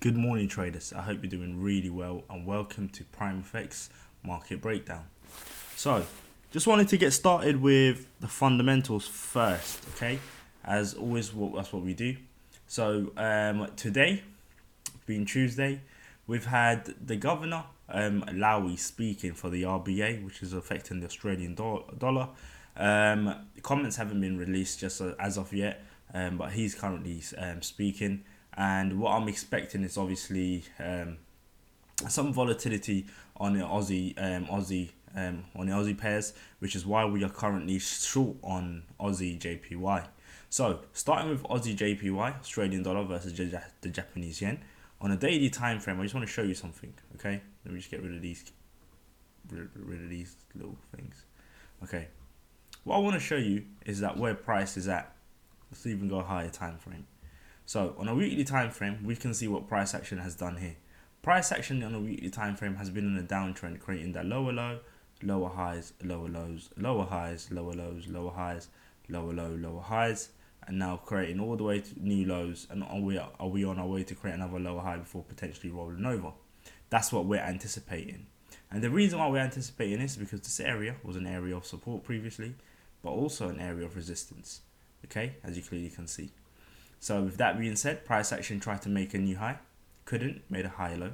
Good morning, traders. I hope you're doing really well and welcome to Prime FX Market Breakdown. So, just wanted to get started with the fundamentals first, okay? As always, that's what we do. So, today, being Tuesday, we've had the governor, Lowy, speaking for the RBA, which is affecting the Australian dollar. Comments haven't been released just as of yet, but he's currently speaking. And what I'm expecting is obviously some volatility on the Aussie pairs, which is why we are currently short on AUDJPY. So starting with AUDJPY, Australian dollar versus the Japanese yen, on a daily time frame, I just want to show you something. Okay, let me just get rid of these little things. Okay, what I want to show you is that where price is at. Let's even go higher time frame. So on a weekly time frame, we can see what price action has done here. Price action on a weekly time frame has been on a downtrend, creating that lower low, lower highs, lower lows, lower highs, lower lows, lower highs, lower low, lower highs, and now creating all the way to new lows. And are we on our way to create another lower high before potentially rolling over? That's what we're anticipating. And the reason why we're anticipating this is because this area was an area of support previously, but also an area of resistance. Okay, as you clearly can see. So with that being said, price action tried to make a new high, couldn't, made a high low,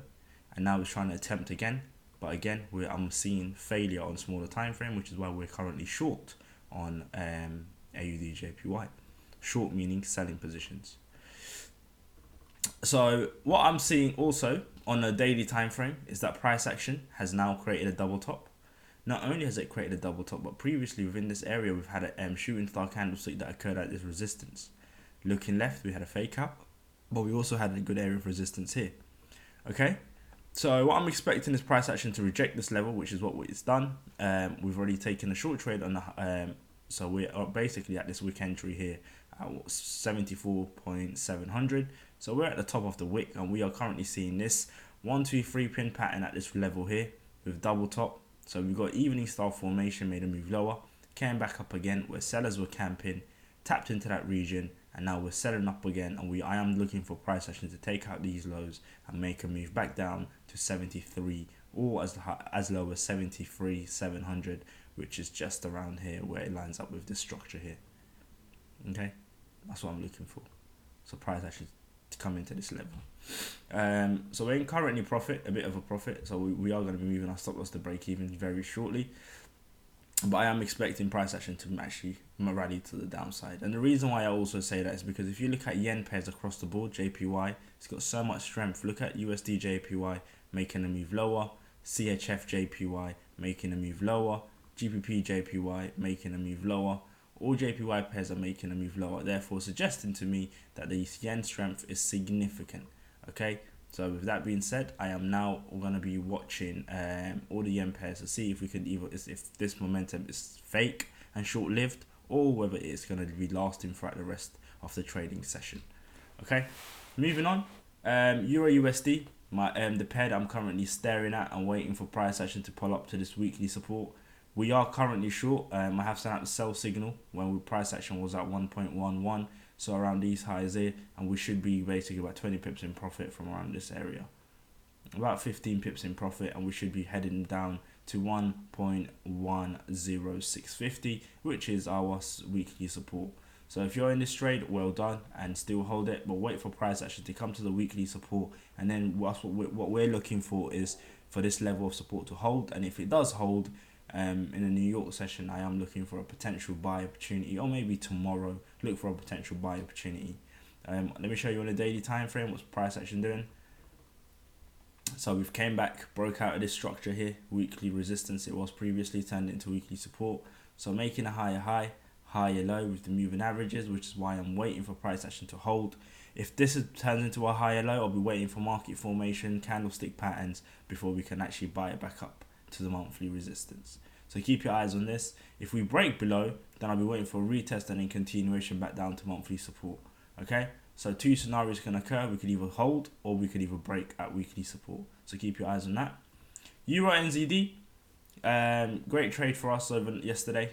and now it's trying to attempt again. But again, I'm seeing failure on smaller time frame, which is why we're currently short on AUDJPY. Short meaning selling positions. So what I'm seeing also on a daily time frame is that price action has now created a double top. Not only has it created a double top, but previously within this area we've had a shooting star candlestick that occurred at this resistance. Looking left, we had a fake out, but we also had a good area of resistance here. Okay, so what I'm expecting is price action to reject this level, which is what it's done. We've already taken a short trade on the, so we're basically at this wick entry here at 74.700. So we're at the top of the wick, and we are currently seeing this 1, 2, 3 pin pattern at this level here with double top. So we've got evening star formation, made a move lower, came back up again where sellers were camping, tapped into that region, and now we're selling up again, and I am looking for price action to take out these lows and make a move back down to 73 or as low as 73,700, which is just around here where it lines up with this structure here. Okay, that's what I'm looking for. So price action to come into this level. So we're in currently profit, a bit of a profit. So we are going to be moving our stop loss to break even very shortly. But I am expecting price action to actually rally to the downside. And the reason why I also say that is because if you look at yen pairs across the board, JPY, it's got so much strength. Look at USD/JPY making a move lower, CHFJPY making a move lower, GBPJPY making a move lower. All JPY pairs are making a move lower, therefore suggesting to me that the yen strength is significant. Okay, so with that being said, I am now going to be watching all the yen pairs to see if we can if this momentum is fake and short-lived, or whether it's going to be lasting throughout the rest of the trading session. Okay, moving on. EURUSD, the pair that I'm currently staring at and waiting for price action to pull up to this weekly support. We are currently short. I have sent out the sell signal when price action was at 1.11. So around these highs here, and we should be basically about 20 pips in profit from around this area. About 15 pips in profit, and we should be heading down to 1.10650, which is our weekly support. So if you're in this trade, well done, and still hold it, but wait for price action to come to the weekly support, and then what we're looking for is for this level of support to hold, and if it does hold, in the New York session, I am looking for a potential buy opportunity, or maybe tomorrow look for a potential buy opportunity. Let me show you on a daily time frame what's price action doing. So we've came back, broke out of this structure here, weekly resistance it was previously, turned into weekly support. So making a higher high, higher low with the moving averages, which is why I'm waiting for price action to hold. If this turns into a higher low, I'll be waiting for market formation, candlestick patterns before we can actually buy it back up to the monthly resistance. So keep your eyes on this. If we break below, then I'll be waiting for a retest and then continuation back down to monthly support. Okay, so two scenarios can occur. We could either hold or we could either break at weekly support. So keep your eyes on that. Euro NZD, great trade for us over yesterday.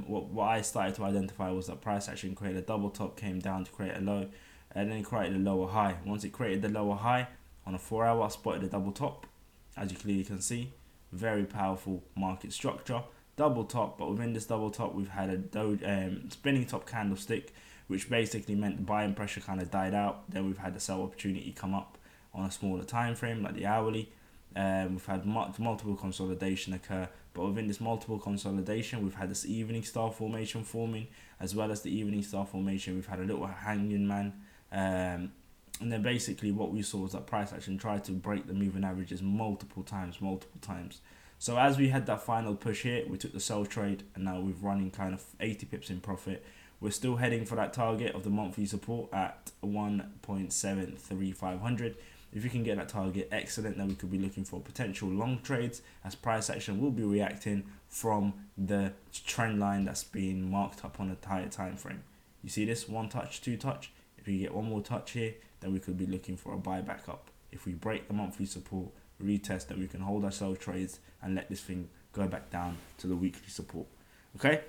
What I started to identify was that price action created a double top, came down to create a low. and then it created a lower high. Once it created the lower high on a 4 hour, I spotted a double top, as you clearly can see. Very powerful market structure, double top, but within this double top we've had a spinning top candlestick, which basically meant the buying pressure kind of died out. Then we've had the sell opportunity come up on a smaller time frame, like the hourly. We've had multiple consolidation occur, but within this multiple consolidation we've had this evening star formation forming. As well as the evening star formation, we've had a little hanging man, and then basically what we saw was that price action tried to break the moving averages multiple times. So as we had that final push here, we took the sell trade, and now we're running kind of 80 pips in profit. We're still heading for that target of the monthly support at 1.73500. If you can get that target, excellent. Then we could be looking for potential long trades, as price action will be reacting from the trend line that's being marked up on a higher time frame. You see this, one touch, two touch. If you get one more touch here, then we could be looking for a buyback up. If we break the monthly support, retest, then we can hold our sell trades and let this thing go back down to the weekly support. Okay.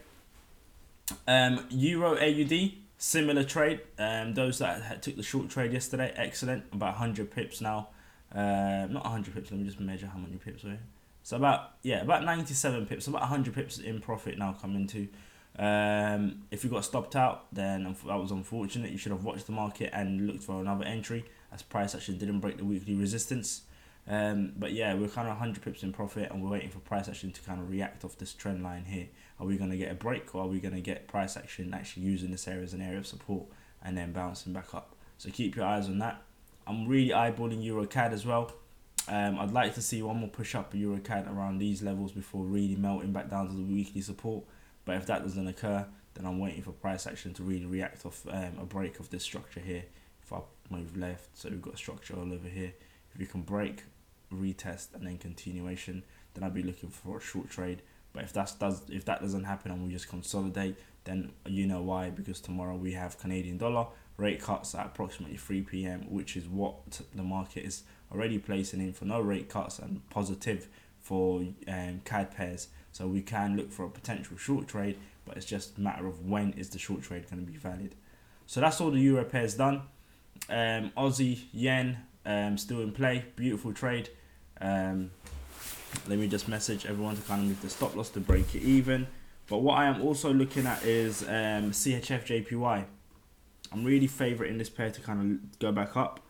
Euro AUD, similar trade. Those that took the short trade yesterday, excellent. About 100 pips now. Not 100 pips. Let me just measure how many pips were. So about 97 pips. About 100 pips in profit now coming to. If you got stopped out, then that was unfortunate. You should have watched the market and looked for another entry, as price actually didn't break the weekly resistance. But yeah, we're kind of 100 pips in profit, and we're waiting for price action to kind of react off this trend line here. Are we going to get a break, or are we going to get price action actually using this area as an area of support and then bouncing back up? So keep your eyes on that. I'm really eyeballing EURUSD as well. I'd like to see one more push up for EURUSD around these levels before really melting back down to the weekly support. But if that doesn't occur, then I'm waiting for price action to really react off a break of this structure here. If I move left, so we've got a structure all over here. If you can break, retest, and then continuation, then I'll be looking for a short trade. But if that doesn't happen and we just consolidate, then you know why, because tomorrow we have Canadian dollar rate cuts at approximately 3 p.m, which is what the market is already placing in for no rate cuts and positive for CAD pairs. So we can look for a potential short trade, but it's just a matter of when is the short trade going to be valid. So that's all the euro pairs done. Aussie yen still in play, beautiful trade. Let me just message everyone to kind of move the stop loss to break it even. But what I am also looking at is CHFJPY. I'm really favouring this pair to kind of go back up.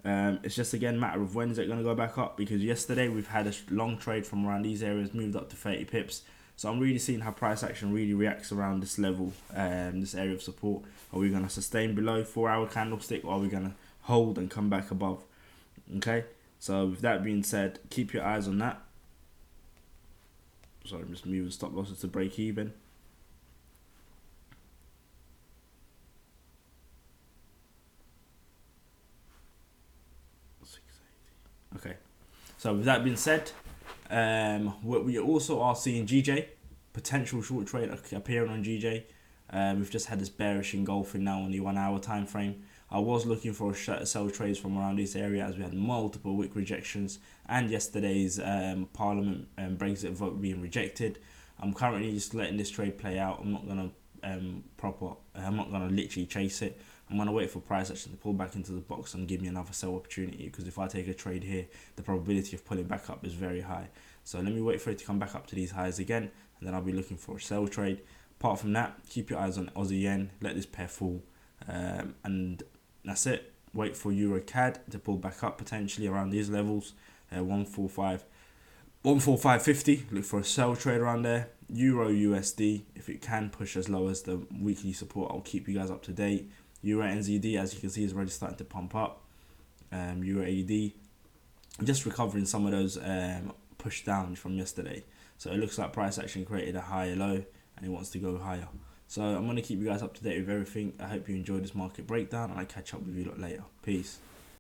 It's just again matter of when is it going to go back up, because yesterday we've had a long trade from around these areas, moved up to 30 pips. So I'm really seeing how price action really reacts around this level, this area of support. Are we going to sustain below 4 hour candlestick, or are we going to hold and come back above? Okay, so with that being said, keep your eyes on that. So I'm just moving stop losses to break even. Okay, so with that being said, what we also are seeing GJ, potential short trade appearing on GJ. We've just had this bearish engulfing now on the 1 hour time frame. I was looking for a sell trades from around this area, as we had multiple wick rejections and yesterday's Parliament Brexit vote being rejected. I'm currently just letting this trade play out. I'm not gonna I'm not gonna literally chase it. I'm gonna wait for price action to pull back into the box and give me another sell opportunity, because if I take a trade here, the probability of pulling back up is very high. So let me wait for it to come back up to these highs again, and then I'll be looking for a sell trade. Apart from that, keep your eyes on Aussie yen, let this pair fall, and that's it. Wait for EURUSD to pull back up potentially around these levels, 145.50. Look for a sell trade around there. Euro USD, if it can push as low as the weekly support, I'll keep you guys up to date. Euro NZD, as you can see, is already starting to pump up. Euro AUD, just recovering some of those push downs from yesterday. So it looks like price action created a higher low and it wants to go higher. So I'm going to keep you guys up to date with everything. I hope you enjoyed this market breakdown, and I'll catch up with you later. Peace.